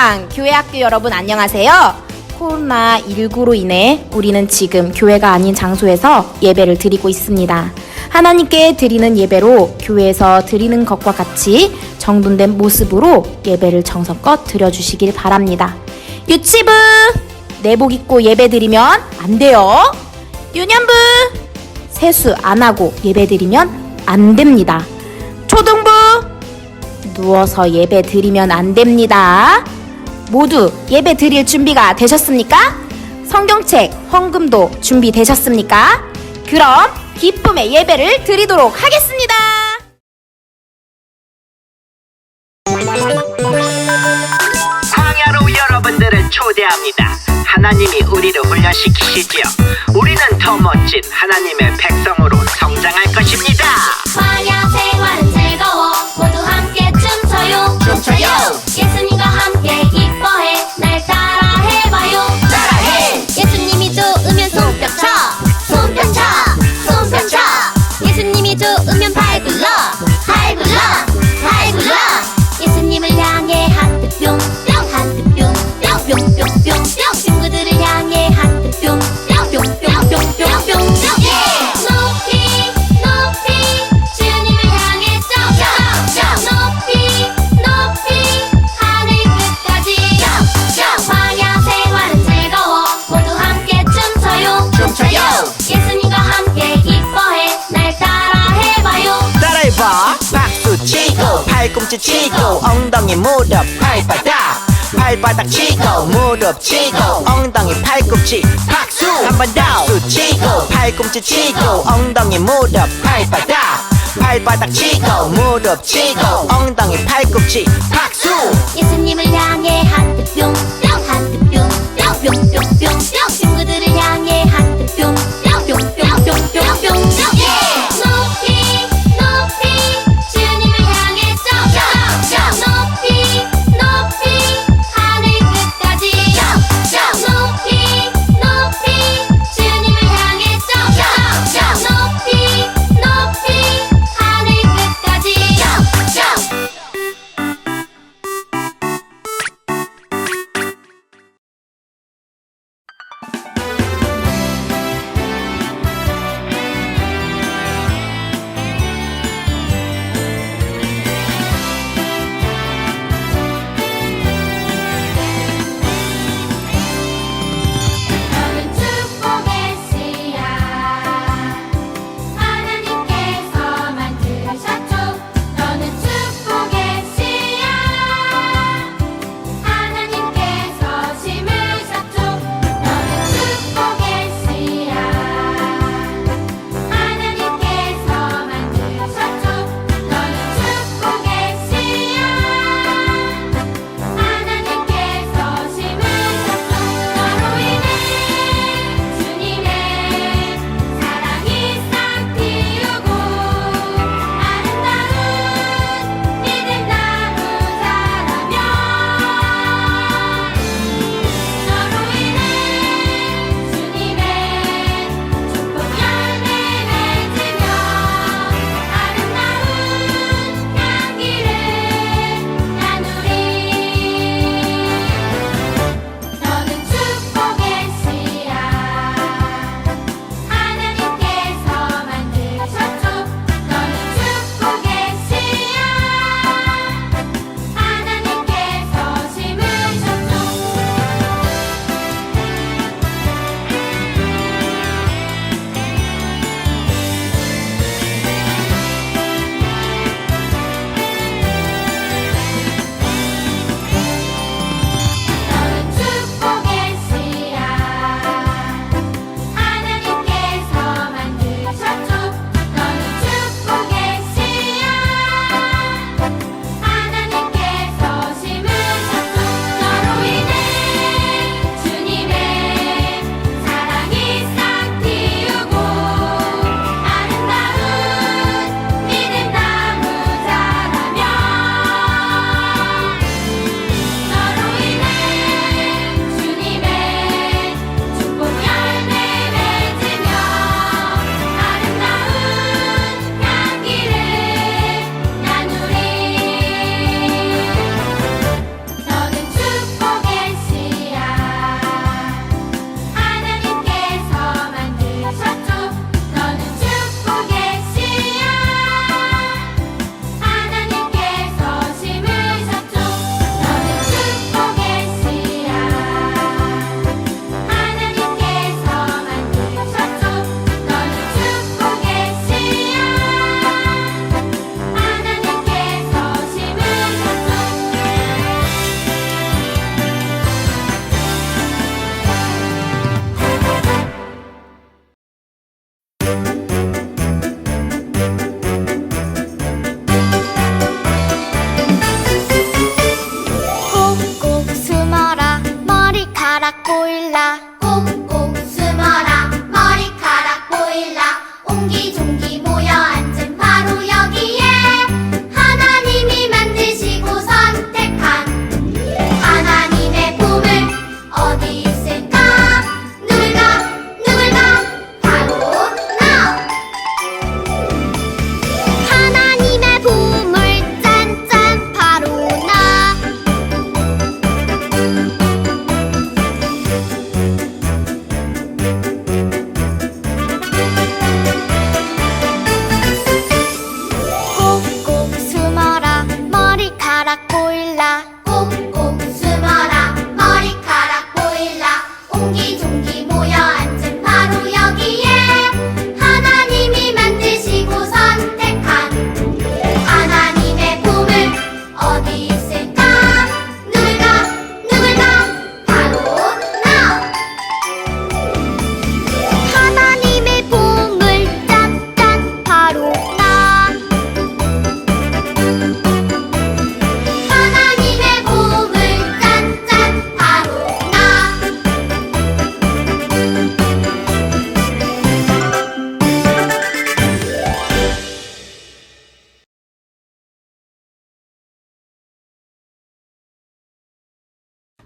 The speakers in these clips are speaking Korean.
사랑 교회 학교 여러분 안녕하세요. 코로나19로 인해 우리는 지금 교회가 아닌 장소에서 예배를 드리고 있습니다. 하나님께 드리는 예배로 교회에서 드리는 것과 같이 정돈된 모습으로 예배를 정성껏 드려주시길 바랍니다. 유치부 내복 입고 예배 드리면 안 돼요. 유년부 세수 안 하고 예배 드리면 안 됩니다. 초등부 누워서 예배 드리면 안 됩니다. 모두 예배 드릴 준비가 되셨습니까? 성경책, 헌금도 준비되셨습니까? 그럼 기쁨의 예배를 드리도록 하겠습니다. 광야로 여러분들을 초대합니다. 하나님이 우리를 훈련시키시지요. 우리는 더 멋진 하나님의 백성으로 성장할 것입니다. 광야 생활은 즐거워 모두 함께 춤춰요 예수님과 함께 기뻐해 날 따라 해봐요 예수님이 좋으면 손뼉쳐 예수님이 좋으면 팔 굴러 예수님을 향해 하트 뿅뿅 뿅뿅뿅뿅뿅 친구들을 향해 하트 뿅뿅뿅뿅뿅뿅 높이 주님을 향해 점점 높이 하늘 끝까지 광야 생활은 즐거워 모두 함께 춤춰요 예수님과 함께 기뻐해 날 따라 해봐요 따라해봐. 박수 치고 팔꿈치 치고 엉덩이 무릎 발바닥 치고 무릎 치고 엉덩이 팔꿈치 박수 한 번 더. 박수 치고 팔꿈치 치고 엉덩이 무릎 발바닥 치고 무릎 치고 엉덩이 팔꿈치 박수. 예수님을 향해 하트 뿅뿅 친구들을 향해 하트 뿅뿅뿅뿅뿅뿅 높이 주님을 향해 점점 높이 하늘 끝까지 높이 주님을 향해 점점 높이 하늘 끝까지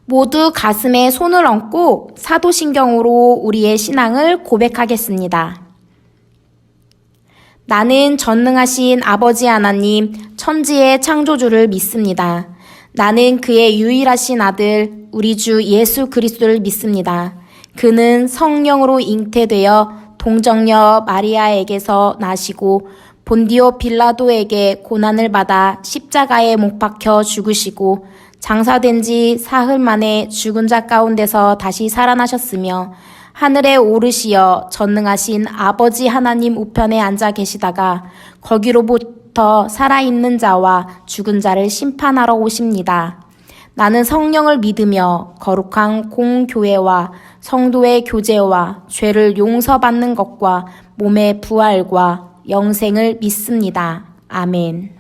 모두 가슴에 손을 얹고 사도신경으로 우리의 신앙을 고백하겠습니다. 나는 전능하신 아버지 하나님, 천지의 창조주를 믿습니다. 나는 그의 유일하신 아들, 우리 주 예수 그리스도를 믿습니다. 그는 성령으로 잉태되어 동정녀 마리아에게서 나시고 본디오 빌라도에게 고난을 받아 십자가에 못 박혀 죽으시고 장사된 지 사흘 만에 죽은 자 가운데서 다시 살아나셨으며 하늘에 오르시어 전능하신 아버지 하나님 우편에 앉아 계시다가 거기로부터 살아있는 자와 죽은 자를 심판하러 오십니다. 나는 성령을 믿으며 거룩한 공교회와 성도의 교제와 죄를 용서받는 것과 몸의 부활과 영생을 믿습니다. 아멘.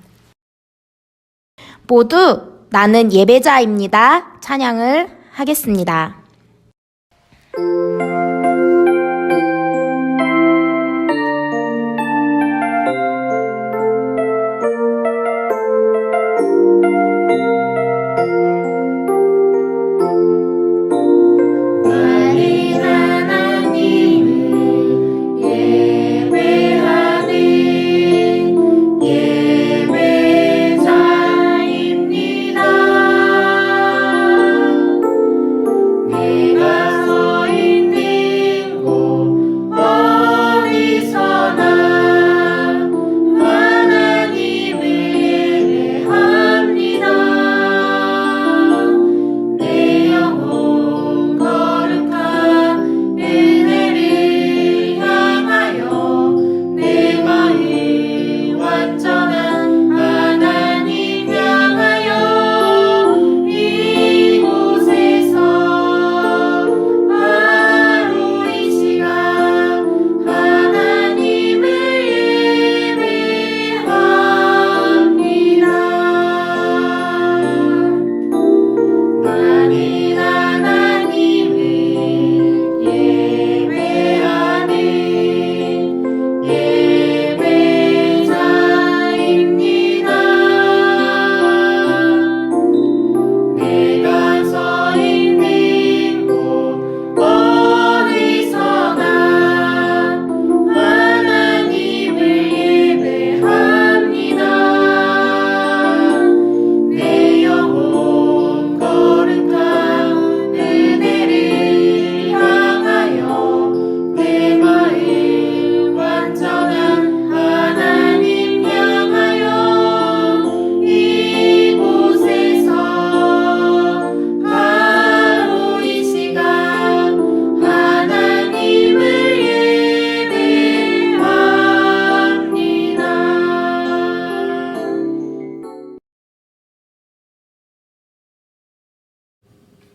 모두 나는 예배자입니다. 찬양을 하겠습니다.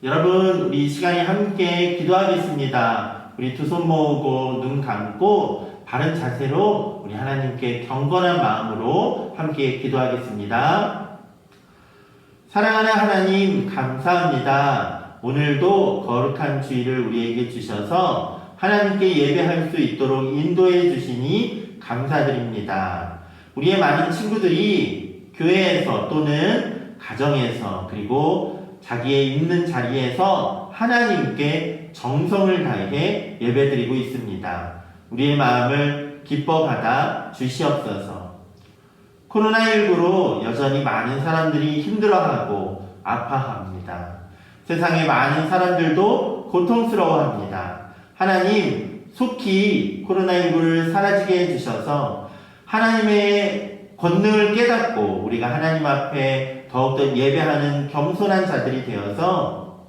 여러분, 우리 이 시간에 함께 기도하겠습니다. 우리 두 손 모으고 눈 감고 바른 자세로 우리 하나님께 경건한 마음으로 함께 기도하겠습니다. 사랑하는 하나님, 감사합니다. 오늘도 거룩한 주일을 우리에게 주셔서 하나님께 예배할 수 있도록 인도해 주시니 감사드립니다. 우리의 많은 친구들이 교회에서 또는 가정에서 그리고 자기의 있는 자리에서 하나님께 정성을 다해 예배드리고 있습니다. 우리의 마음을 기뻐 받아 주시옵소서. 코로나19로 여전히 많은 사람들이 힘들어하고 아파합니다. 세상의 많은 사람들도 고통스러워합니다. 하나님, 속히 코로나19를 사라지게 해주셔서 하나님의 권능을 깨닫고 우리가 하나님 앞에 더욱더 예배하는 겸손한 자들이 되어서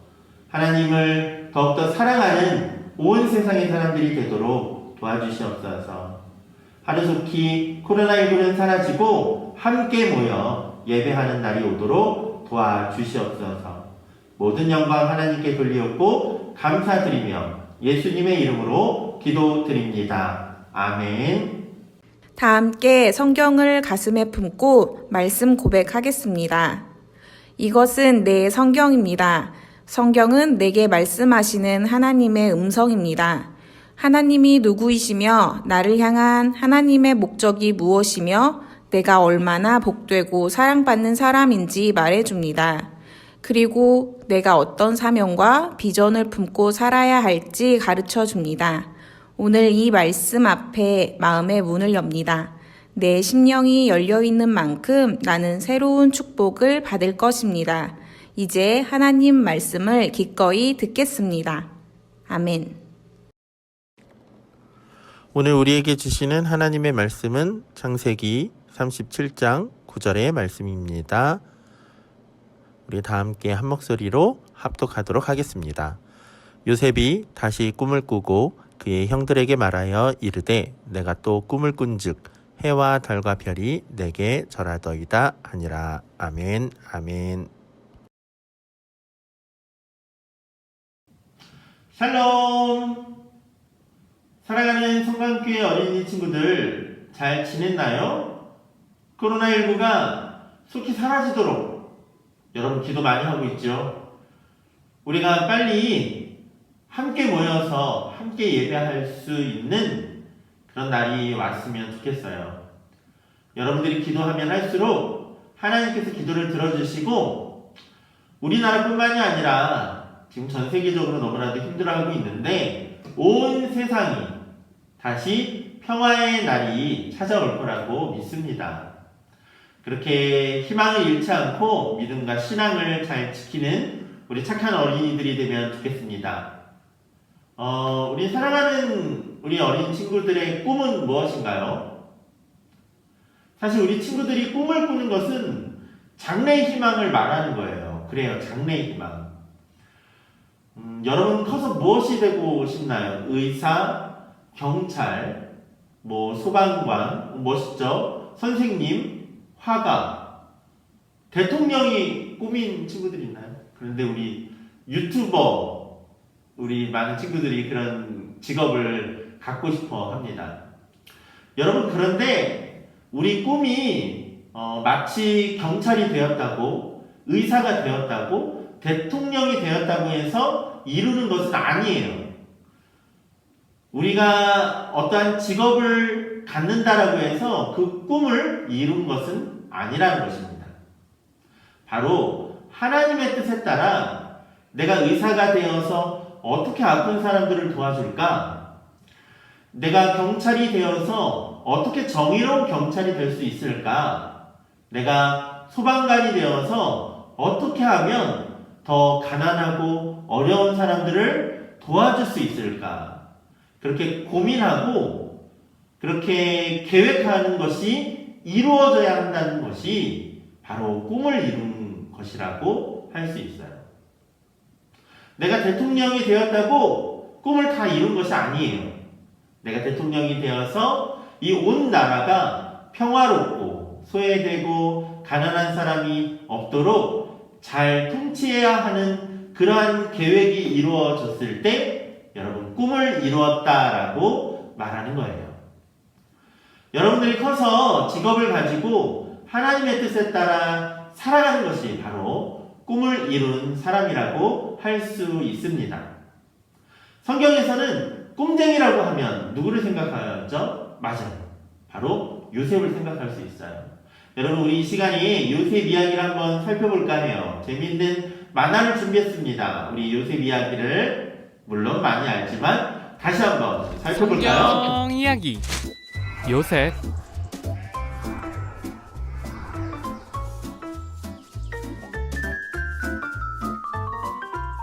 하나님을 더욱더 사랑하는 온 세상의 사람들이 되도록 도와주시옵소서. 하루속히 코로나19는 사라지고 함께 모여 예배하는 날이 오도록 도와주시옵소서. 모든 영광 하나님께 돌리옵고 감사드리며 예수님의 이름으로 기도드립니다. 아멘. 다 함께 성경을 가슴에 품고 말씀 고백하겠습니다. 이것은 내 성경입니다. 성경은 내게 말씀하시는 하나님의 음성입니다. 하나님이 누구이시며 나를 향한 하나님의 목적이 무엇이며 내가 얼마나 복되고 사랑받는 사람인지 말해줍니다. 그리고 내가 어떤 사명과 비전을 품고 살아야 할지 가르쳐 줍니다. 오늘 이 말씀 앞에 마음의 문을 엽니다. 내 심령이 열려 있는 만큼 나는 새로운 축복을 받을 것입니다. 이제 하나님 말씀을 기꺼이 듣겠습니다. 아멘. 오늘 우리에게 주시는 하나님의 말씀은 창세기 37장 9절의 말씀입니다. 우리 다 함께 한 목소리로 합독하도록 하겠습니다. 요셉이 다시 꿈을 꾸고 그의 형들에게 말하여 이르되 내가 또 꿈을 꾼즉 해와 달과 별이 내게 절하더이다 하니라. 아멘. 아멘. 샬롬. 사랑하는 성광교회 어린이 친구들 잘 지냈나요? 코로나19가 속히 사라지도록 여러분 기도 많이 하고 있죠? 우리가 빨리 함께 모여서 함께 예배할 수 있는 그런 날이 왔으면 좋겠어요. 여러분들이 기도하면 할수록 하나님께서 기도를 들어주시고 우리나라뿐만이 아니라 지금 전 세계적으로 너무나도 힘들어하고 있는데 온 세상이 다시 평화의 날이 찾아올 거라고 믿습니다. 그렇게 희망을 잃지 않고 믿음과 신앙을 잘 지키는 우리 착한 어린이들이 되면 좋겠습니다. 우리 사랑하는 우리 어린 친구들의 꿈은 무엇인가요? 사실 우리 친구들이 꿈을 꾸는 것은 장래의 희망을 말하는 거예요. 그래요, 장래의 희망. 여러분 커서 무엇이 되고 싶나요? 의사, 경찰, 소방관, 멋있죠? 선생님, 화가, 대통령이 꿈인 친구들이 있나요? 그런데 우리 유튜버, 우리 많은 친구들이 그런 직업을 갖고 싶어 합니다. 여러분, 그런데 우리 꿈이 마치 경찰이 되었다고, 의사가 되었다고, 대통령이 되었다고 해서 이루는 것은 아니에요. 우리가 어떠한 직업을 갖는다라고 해서 그 꿈을 이룬 것은 아니라는 것입니다. 바로 하나님의 뜻에 따라 내가 의사가 되어서 어떻게 아픈 사람들을 도와줄까? 내가 경찰이 되어서 어떻게 정의로운 경찰이 될 수 있을까? 내가 소방관이 되어서 어떻게 하면 더 가난하고 어려운 사람들을 도와줄 수 있을까? 그렇게 고민하고 그렇게 계획하는 것이 이루어져야 한다는 것이 바로 꿈을 이룬 것이라고 할 수 있어요. 내가 대통령이 되었다고 꿈을 다 이룬 것이 아니에요. 내가 대통령이 되어서 이 온 나라가 평화롭고 소외되고 가난한 사람이 없도록 잘 통치해야 하는 그러한 계획이 이루어졌을 때 여러분 꿈을 이루었다라고 말하는 거예요. 여러분들이 커서 직업을 가지고 하나님의 뜻에 따라 살아가는 것이 바로 꿈을 이룬 사람이라고 할 수 있습니다. 성경에서는 꿈쟁이라고 하면 누구를 생각하죠? 맞아요. 바로 요셉을 생각할 수 있어요. 여러분 우리 이 시간에 요셉 이야기를 한번 살펴볼까 해요. 재미있는 만화를 준비했습니다. 우리 요셉 이야기를 물론 많이 알지만 다시 한번 살펴볼까요? 성경 이야기 요셉.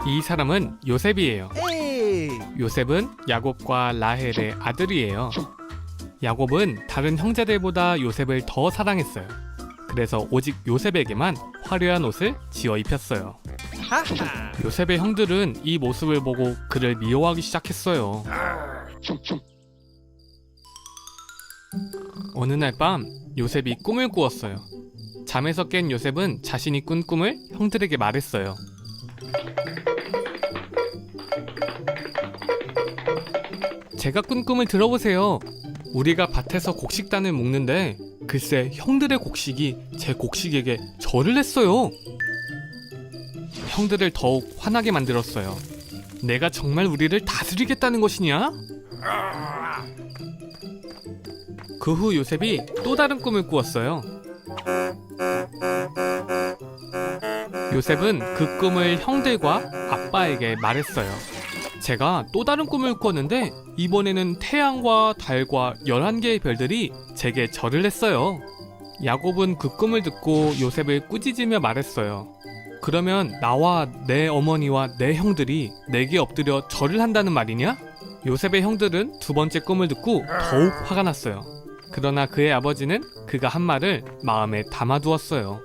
이 사람은 요셉이에요. 요셉은 야곱과 라헬의 아들이에요. 야곱은 다른 형제들보다 요셉을 더 사랑했어요. 그래서 오직 요셉에게만 화려한 옷을 지어 입혔어요. 요셉의 형들은 이 모습을 보고 그를 미워하기 시작했어요. 어느 날 밤 요셉이 꿈을 꾸었어요. 잠에서 깬 요셉은 자신이 꾼 꿈을 형들에게 말했어요. 제가 꾼 꿈을 들어보세요. 우리가 밭에서 곡식단을 묶는데 글쎄 형들의 곡식이 제 곡식에게 절을 했어요. 형들을 더욱 화나게 만들었어요. 내가 정말 우리를 다스리겠다는 것이냐? 그 후 요셉이 또 다른 꿈을 꾸었어요. 요셉은 그 꿈을 형들과 아빠에게 말했어요. 제가 또 다른 꿈을 꿨는데 이번에는 태양과 달과 11개의 별들이 제게 절을 했어요. 야곱은 그 꿈을 듣고 요셉을 꾸짖으며 말했어요. 그러면 나와 내 어머니와 내 형들이 내게 엎드려 절을 한다는 말이냐? 요셉의 형들은 두 번째 꿈을 듣고 더욱 화가 났어요. 그러나 그의 아버지는 그가 한 말을 마음에 담아두었어요.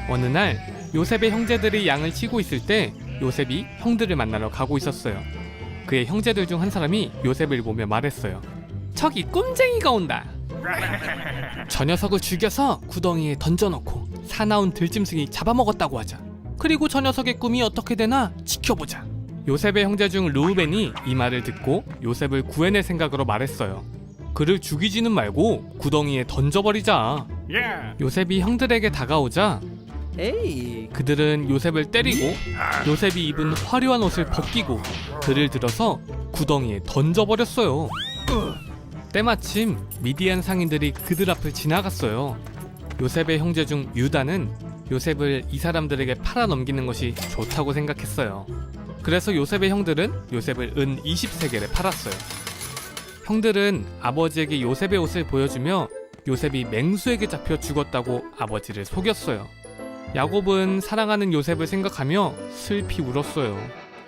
어느 날 요셉의 형제들이 양을 치고 있을 때 요셉이 형들을 만나러 가고 있었어요. 그의 형제들 중 한 사람이 요셉을 보며 말했어요. 저기 꼼쟁이가 온다. 저 녀석을 죽여서 구덩이에 던져놓고 사나운 들짐승이 잡아먹었다고 하자. 그리고 저 녀석의 꿈이 어떻게 되나 지켜보자. 요셉의 형제 중 르우벤이 이 말을 듣고 요셉을 구해낼 생각으로 말했어요. 그를 죽이지는 말고 구덩이에 던져버리자. 요셉이 형들에게 다가오자 그들은 요셉을 때리고 요셉이 입은 화려한 옷을 벗기고 그를 들어서 구덩이에 던져버렸어요. 때마침 미디안 상인들이 그들 앞을 지나갔어요. 요셉의 형제 중 유다는 요셉을 이 사람들에게 팔아 넘기는 것이 좋다고 생각했어요. 그래서 요셉의 형들은 요셉을 은 20세겔에 팔았어요. 형들은 아버지에게 요셉의 옷을 보여주며 요셉이 맹수에게 잡혀 죽었다고 아버지를 속였어요. 야곱은 사랑하는 요셉을 생각하며 슬피 울었어요.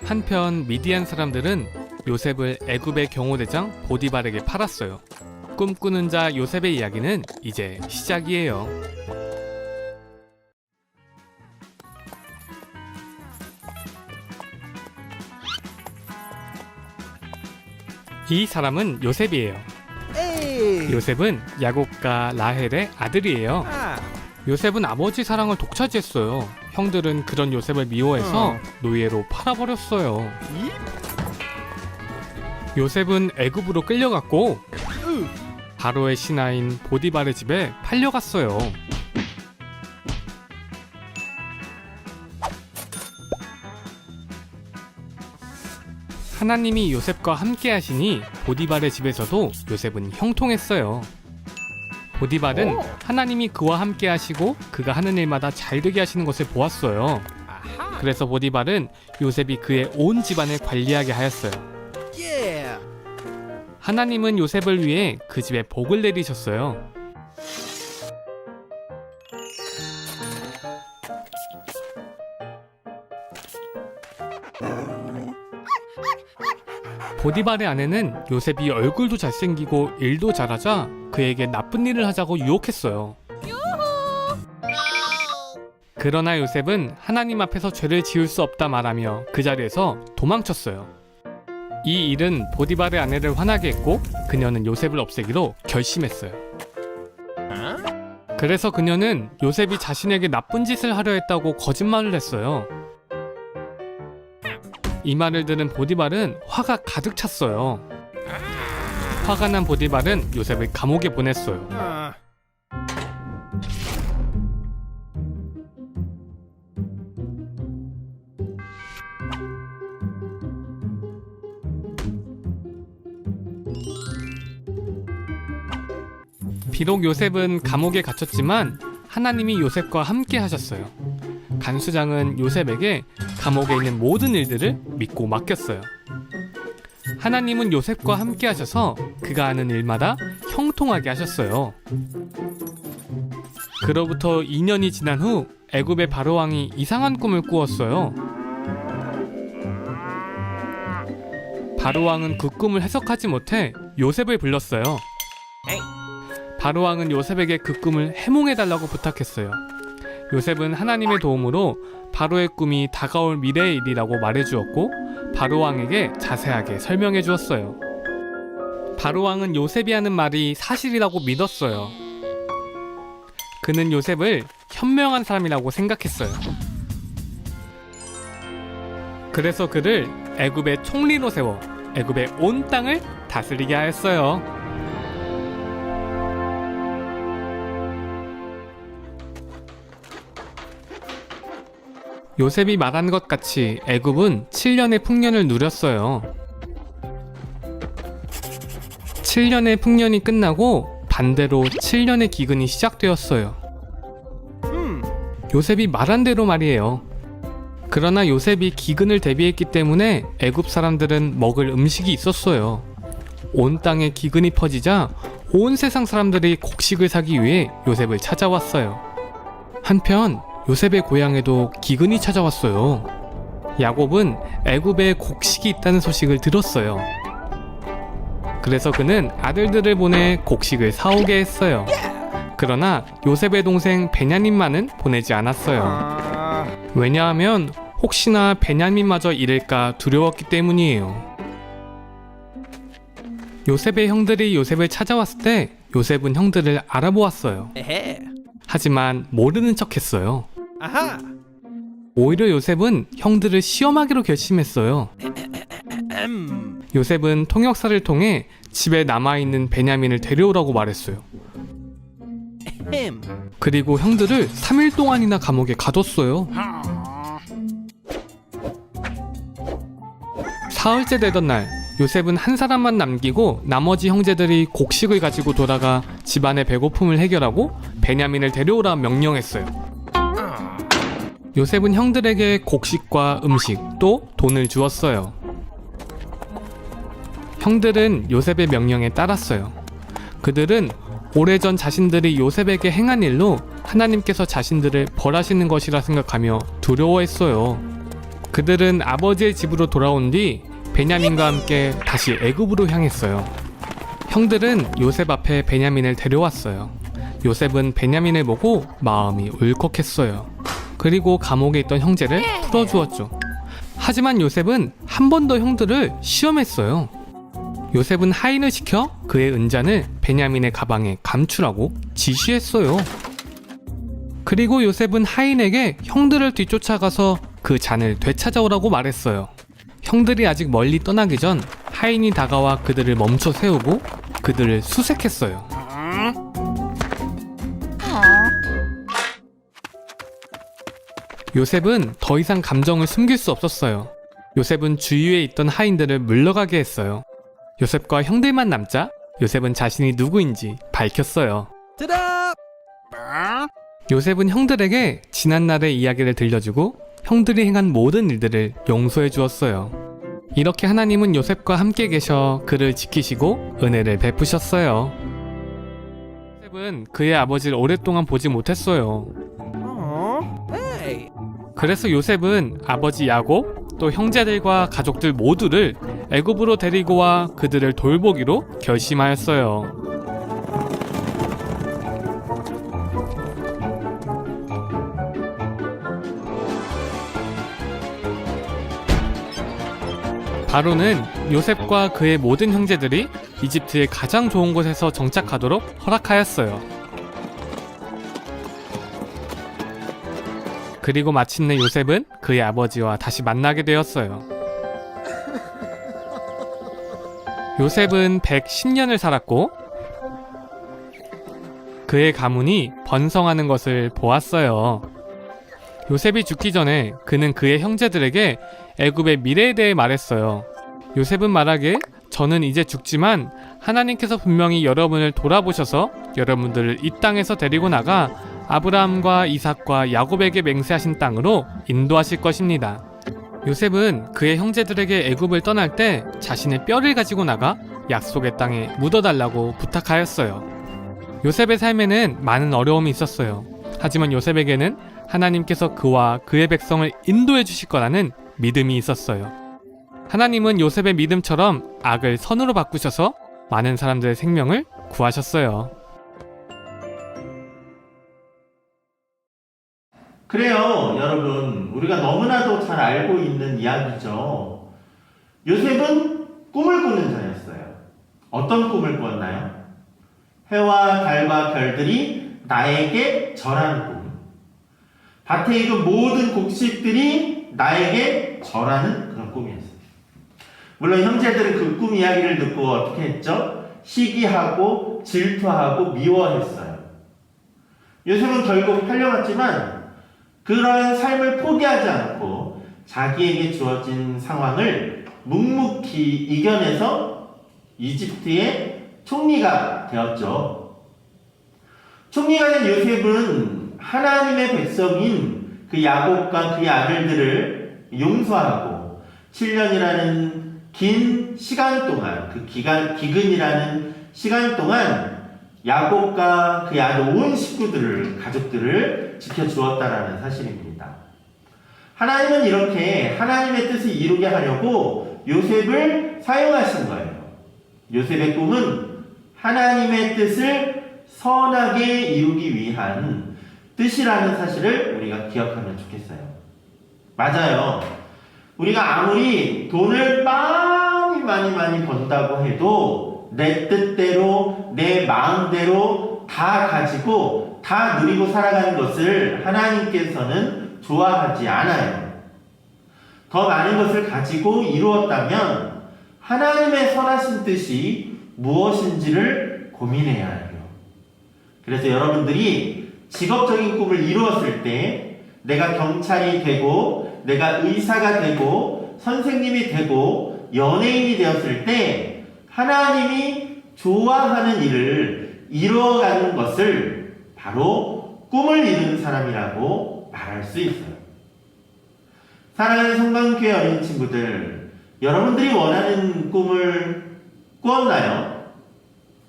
한편 미디안 사람들은 요셉을 애굽의 경호대장 보디발에게 팔았어요. 꿈꾸는 자 요셉의 이야기는 이제 시작이에요. 이 사람은 요셉이에요. 요셉은 야곱과 라헬의 아들이에요. 요셉은 아버지 사랑을 독차지했어요. 형들은 그런 요셉을 미워해서 노예로 팔아버렸어요. 요셉은 애굽으로 끌려갔고 바로의 신하인 보디발의 집에 팔려갔어요. 하나님이 요셉과 함께 하시니 보디발의 집에서도 요셉은 형통했어요. 보디발은 하나님이 그와 함께 하시고 그가 하는 일마다 잘되게 하시는 것을 보았어요. 그래서 보디발은 요셉이 그의 온 집안을 관리하게 하였어요. 하나님은 요셉을 위해 그 집에 복을 내리셨어요. 보디발의 아내는 요셉이 얼굴도 잘생기고 일도 잘하자 그에게 나쁜 일을 하자고 유혹했어요. 그러나 요셉은 하나님 앞에서 죄를 지을 수 없다 말하며 그 자리에서 도망쳤어요. 이 일은 보디발의 아내를 화나게 했고 그녀는 요셉을 없애기로 결심했어요. 그래서 그녀는 요셉이 자신에게 나쁜 짓을 하려 했다고 거짓말을 했어요. 이 말을 들은 보디발은 화가 가득 찼어요. 화가 난 보디발은 요셉을 감옥에 보냈어요. 비록 요셉은 감옥에 갇혔지만 하나님이 요셉과 함께 하셨어요. 간수장은 요셉에게 감옥에 있는 모든 일들을 믿고 맡겼어요. 하나님은 요셉과 함께 하셔서 그가 하는 일마다 형통하게 하셨어요. 그로부터 2년이 지난 후 애굽의 바로왕이 이상한 꿈을 꾸었어요. 바로왕은 그 꿈을 해석하지 못해 요셉을 불렀어요. 바로왕은 요셉에게 그 꿈을 해몽해달라고 부탁했어요. 요셉은 하나님의 도움으로 바로의 꿈이 다가올 미래의 일이라고 말해주었고 바로왕에게 자세하게 설명해 주었어요. 바로왕은 요셉이 하는 말이 사실이라고 믿었어요. 그는 요셉을 현명한 사람이라고 생각했어요. 그래서 그를 애굽의 총리로 세워 애굽의 온 땅을 다스리게 하였어요. 요셉이 말한 것 같이 애굽은 7년의 풍년을 누렸어요. 7년의 풍년이 끝나고 반대로 7년의 기근이 시작되었어요. 요셉이 말한 대로 말이에요. 그러나 요셉이 기근을 대비했기 때문에 애굽 사람들은 먹을 음식이 있었어요. 온 땅에 기근이 퍼지자 온 세상 사람들이 곡식을 사기 위해 요셉을 찾아왔어요. 한편 요셉의 고향에도 기근이 찾아왔어요. 야곱은 애굽에 곡식이 있다는 소식을 들었어요. 그래서 그는 아들들을 보내 곡식을 사오게 했어요. 그러나 요셉의 동생 베냐민만은 보내지 않았어요. 왜냐하면 혹시나 베냐민마저 잃을까 두려웠기 때문이에요. 요셉의 형들이 요셉을 찾아왔을 때 요셉은 형들을 알아보았어요. 하지만 모르는 척했어요. 오히려 요셉은 형들을 시험하기로 결심했어요. 요셉은 통역사를 통해 집에 남아있는 베냐민을 데려오라고 말했어요. 그리고 형들을 3일 동안이나 감옥에 가뒀어요. 사흘째 되던 날, 요셉은 한 사람만 남기고 나머지 형제들이 곡식을 가지고 돌아가 집안의 배고픔을 해결하고 베냐민을 데려오라 명령했어요. 요셉은 형들에게 곡식과 음식 또 돈을 주었어요. 형들은 요셉의 명령에 따랐어요. 그들은 오래전 자신들이 요셉에게 행한 일로 하나님께서 자신들을 벌하시는 것이라 생각하며 두려워했어요. 그들은 아버지의 집으로 돌아온 뒤 베냐민과 함께 다시 애굽으로 향했어요. 형들은 요셉 앞에 베냐민을 데려왔어요. 요셉은 베냐민을 보고 마음이 울컥했어요. 그리고 감옥에 있던 형제를 풀어주었죠. 하지만 요셉은 한 번 더 형들을 시험했어요. 요셉은 하인을 시켜 그의 은잔을 베냐민의 가방에 감추라고 지시했어요. 그리고 요셉은 하인에게 형들을 뒤쫓아가서 그 잔을 되찾아오라고 말했어요. 형들이 아직 멀리 떠나기 전 하인이 다가와 그들을 멈춰 세우고 그들을 수색했어요. 요셉은 더 이상 감정을 숨길 수 없었어요. 요셉은 주위에 있던 하인들을 물러가게 했어요. 요셉과 형들만 남자 요셉은 자신이 누구인지 밝혔어요. 요셉은 형들에게 지난날의 이야기를 들려주고 형들이 행한 모든 일들을 용서해 주었어요. 이렇게 하나님은 요셉과 함께 계셔 그를 지키시고 은혜를 베푸셨어요. 요셉은 그의 아버지를 오랫동안 보지 못했어요. 그래서 요셉은 아버지 야곱 또 형제들과 가족들 모두를 애굽으로 데리고 와 그들을 돌보기로 결심하였어요. 바로는 요셉과 그의 모든 형제들이 이집트의 가장 좋은 곳에서 정착하도록 허락하였어요. 그리고 마침내 요셉은 그의 아버지와 다시 만나게 되었어요. 요셉은 110년을 살았고 그의 가문이 번성하는 것을 보았어요. 요셉이 죽기 전에 그는 그의 형제들에게 애굽의 미래에 대해 말했어요. 요셉은 말하길 저는 이제 죽지만 하나님께서 분명히 여러분을 돌아보셔서 여러분들을 이 땅에서 데리고 나가 아브라함과 이삭과 야곱에게 맹세하신 땅으로 인도하실 것입니다. 요셉은 그의 형제들에게 애굽을 떠날 때 자신의 뼈를 가지고 나가 약속의 땅에 묻어달라고 부탁하였어요. 요셉의 삶에는 많은 어려움이 있었어요. 하지만 요셉에게는 하나님께서 그와 그의 백성을 인도해 주실 거라는 믿음이 있었어요. 하나님은 요셉의 믿음처럼 악을 선으로 바꾸셔서 많은 사람들의 생명을 구하셨어요. 그래요, 여러분. 우리가 너무나도 잘 알고 있는 이야기죠. 요셉은 꿈을 꾸는 자였어요. 어떤 꿈을 꾸었나요? 해와 달과 별들이 나에게 절하는 꿈. 밭에 익은 모든 곡식들이 나에게 절하는 그런 꿈이었어요. 물론 형제들은 그 꿈 이야기를 듣고 어떻게 했죠? 시기하고 질투하고 미워했어요. 요셉은 결국 팔려갔지만 그러한 삶을 포기하지 않고 자기에게 주어진 상황을 묵묵히 이겨내서 이집트의 총리가 되었죠. 총리가 된 요셉은 하나님의 백성인 그 야곱과 그의 아들들을 용서하고 7년이라는 긴 시간 동안, 그 기근이라는 시간 동안 야곱과 그의 아들 온 식구들을, 가족들을 지켜주었다라는 사실입니다. 하나님은 이렇게 하나님의 뜻을 이루게 하려고 요셉을 사용하신 거예요. 요셉의 꿈은 하나님의 뜻을 선하게 이루기 위한 뜻이라는 사실을 우리가 기억하면 좋겠어요. 맞아요. 우리가 아무리 돈을 많이 번다고 해도 내 뜻대로, 내 마음대로 다 가지고 다 누리고 살아가는 것을 하나님께서는 좋아하지 않아요. 더 많은 것을 가지고 이루었다면 하나님의 선하신 뜻이 무엇인지를 고민해야 해요. 그래서 여러분들이 직업적인 꿈을 이루었을 때 내가 경찰이 되고 내가 의사가 되고 선생님이 되고 연예인이 되었을 때 하나님이 좋아하는 일을 이루어가는 것을 바로 꿈을 이룬 사람이라고 말할 수 있어요. 사랑하는 성방교회 어린 친구들, 여러분들이 원하는 꿈을 꾸었나요?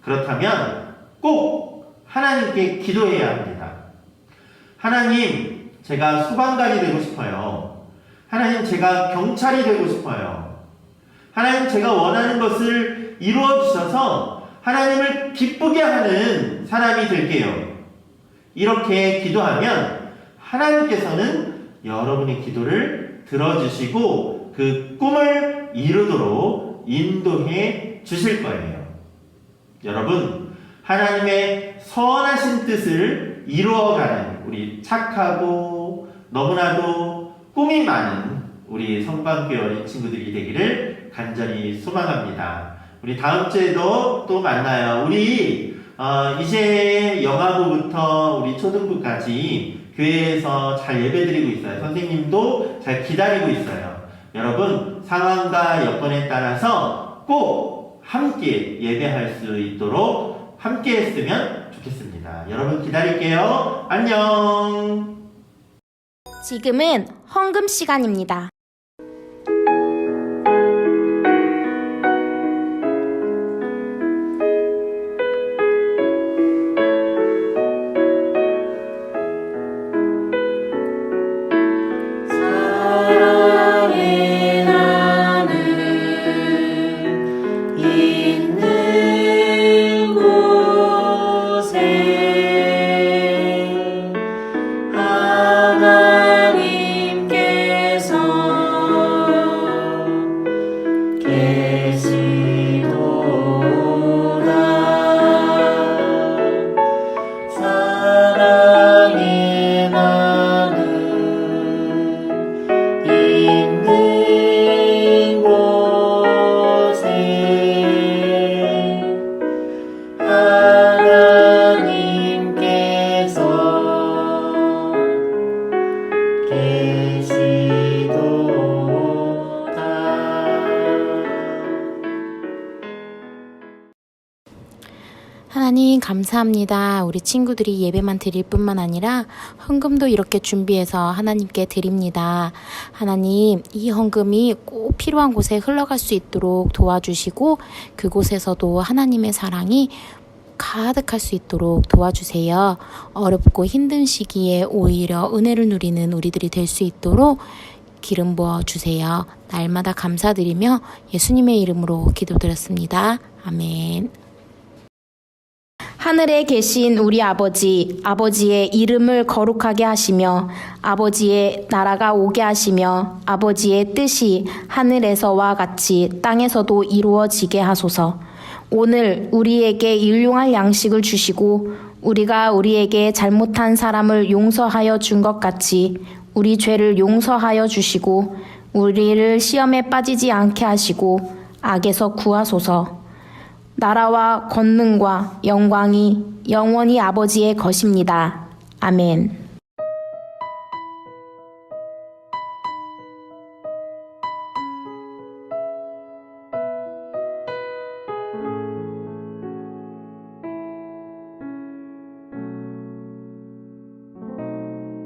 그렇다면 꼭 하나님께 기도해야 합니다. 하나님, 제가 소방관이 되고 싶어요. 하나님, 제가 경찰이 되고 싶어요. 하나님, 제가 원하는 것을 이루어 주셔서 하나님을 기쁘게 하는 사람이 될게요. 이렇게 기도하면 하나님께서는 여러분의 기도를 들어주시고 그 꿈을 이루도록 인도해 주실 거예요. 여러분, 하나님의 선하신 뜻을 이루어가는 우리 착하고 너무나도 꿈이 많은 우리 성방교회 어린 친구들이 되기를 간절히 소망합니다. 우리 다음 주에도 또 만나요. 우리 이제 영아부부터 우리 초등부까지 교회에서 잘 예배드리고 있어요. 선생님도 잘 기다리고 있어요. 여러분, 상황과 여건에 따라서 꼭 함께 예배할 수 있도록 함께 했으면 좋겠습니다. 여러분 기다릴게요. 안녕. 지금은 헌금 시간입니다. 하나님 감사합니다. 우리 친구들이 예배만 드릴 뿐만 아니라 헌금도 이렇게 준비해서 하나님께 드립니다. 하나님, 이 헌금이 꼭 필요한 곳에 흘러갈 수 있도록 도와주시고 그곳에서도 하나님의 사랑이 가득할 수 있도록 도와주세요. 어렵고 힘든 시기에 오히려 은혜를 누리는 우리들이 될 수 있도록 기름 부어 주세요. 날마다 감사드리며 예수님의 이름으로 기도드렸습니다. 아멘. 하늘에 계신 우리 아버지, 아버지의 이름을 거룩하게 하시며 아버지의 나라가 오게 하시며 아버지의 뜻이 하늘에서와 같이 땅에서도 이루어지게 하소서. 오늘 우리에게 일용할 양식을 주시고 우리가 우리에게 잘못한 사람을 용서하여 준 것 같이 우리 죄를 용서하여 주시고 우리를 시험에 빠지지 않게 하시고 악에서 구하소서. 나라와 권능과 영광이 영원히 아버지의 것입니다. 아멘.